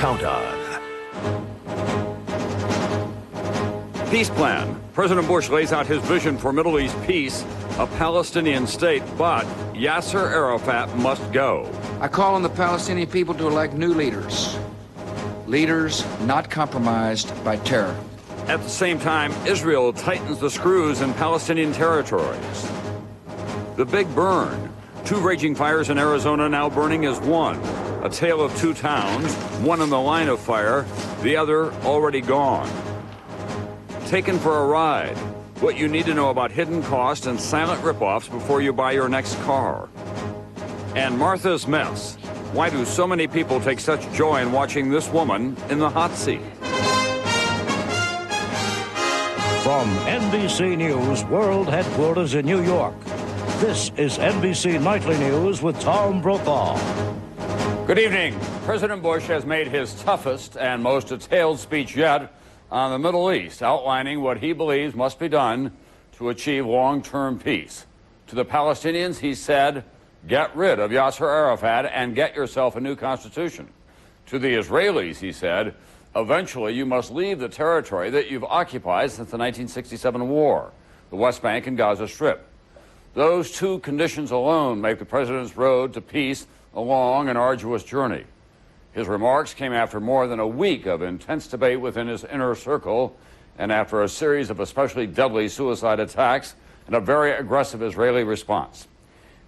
Countdown. Peace plan. President Bush lays out his vision for Middle East peace, a Palestinian state, but Yasser Arafat must go. I call on the Palestinian people to elect new leaders. Leaders not compromised by terror. At the same time, Israel tightens the screws in Palestinian territories. The Big Burn. 2 raging fires in Arizona now burning as one. A tale of 2 towns, one in the line of fire, the other already gone. Taken for a ride. What you need to know about hidden costs and silent ripoffs before you buy your next car. And Martha's Mess. Why do so many people take such joy in watching this woman in the hot seat? From NBC News World Headquarters in New York, this is NBC Nightly News with Tom Brokaw. Good evening. President Bush has made his toughest and most detailed speech yet on the Middle East, outlining what he believes must be done to achieve long-term peace. To the Palestinians, he said, get rid of Yasser Arafat and get yourself a new constitution. To the Israelis, he said, eventually you must leave the territory that you've occupied since the 1967 war, the West Bank and Gaza Strip. Those 2 conditions alone make the president's road to peace a long and arduous journey. His remarks came after more than a week of intense debate within his inner circle and after a series of especially deadly suicide attacks and a very aggressive Israeli response.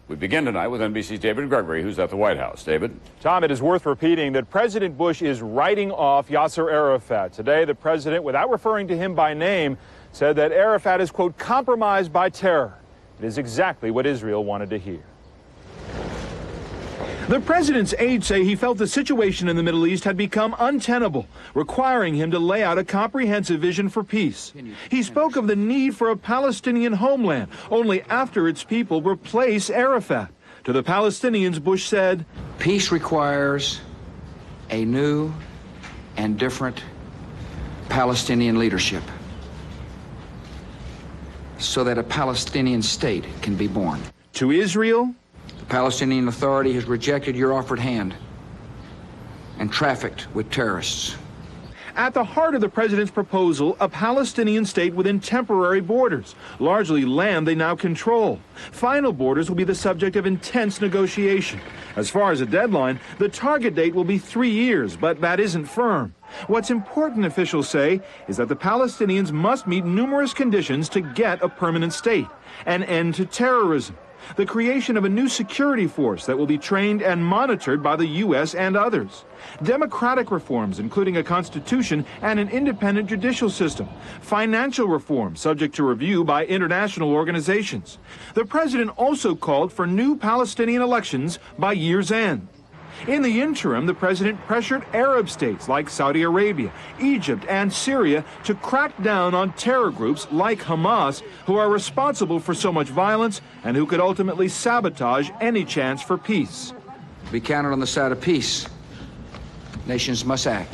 We begin tonight with NBC's David Gregory, who's at the White House. David? Tom, it is worth repeating that President Bush is writing off Yasser Arafat. Today, the president, without referring to him by name, said that Arafat is, quote, compromised by terror. It is exactly what Israel wanted to hear. The president's aides say he felt the situation in the Middle East had become untenable, requiring him to lay out a comprehensive vision for peace. He spoke of the need for a Palestinian homeland only after its people replace Arafat. To the Palestinians, Bush said, Peace requires a new and different Palestinian leadership so that a Palestinian state can be born. To Israel, the Palestinian Authority has rejected your offered hand and trafficked with terrorists. at the heart of the president's proposal, a Palestinian state within temporary borders, largely land they now control. Final borders will be the subject of intense negotiation. As far as a deadline, the target date will be 3 years, but that isn't firm. What's important, officials say, is that the Palestinians must meet numerous conditions to get a permanent state: an end to terrorism, the creation of a new security force that will be trained and monitored by the U.S. and others, democratic reforms, including a constitution and an independent judicial system, financial reform subject to review by international organizations. The president also called for new Palestinian elections by year's end. In the interim, the president pressured Arab states like Saudi Arabia, Egypt, and Syria to crack down on terror groups like Hamas, who are responsible for so much violence and who could ultimately sabotage any chance for peace. Be counted on the side of peace. Nations must act.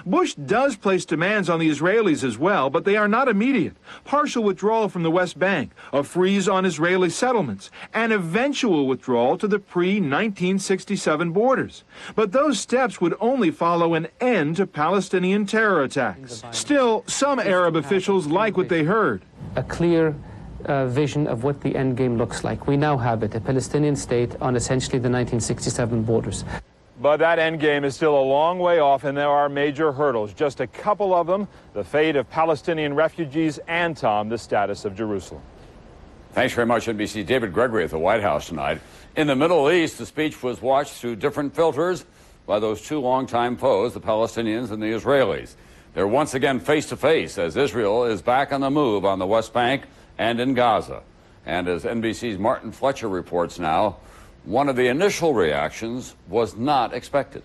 Bush does place demands on the Israelis as well, but they are not immediate. Partial withdrawal from the West Bank, a freeze on Israeli settlements, and eventual withdrawal to the pre-1967 borders. But those steps would only follow an end to Palestinian terror attacks. Still, some Arab officials like what they heard. A clear vision of what the end game looks like. We now have it, a Palestinian state on essentially the 1967 borders. But that end game is still a long way off, and there are major hurdles. Just a couple of them: the fate of Palestinian refugees and, Tom, the status of Jerusalem. Thanks very much, NBC's David Gregory at the White House tonight. In the Middle East, the speech was watched through different filters by those two longtime foes, the Palestinians and the Israelis. They're once again face-to-face as Israel is back on the move on the West Bank and in Gaza. And as NBC's Martin Fletcher reports now, one of the initial reactions was not expected.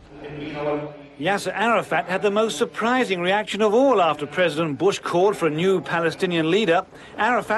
Yasser Arafat had the most surprising reaction of all after President Bush called for a new Palestinian leader. Arafat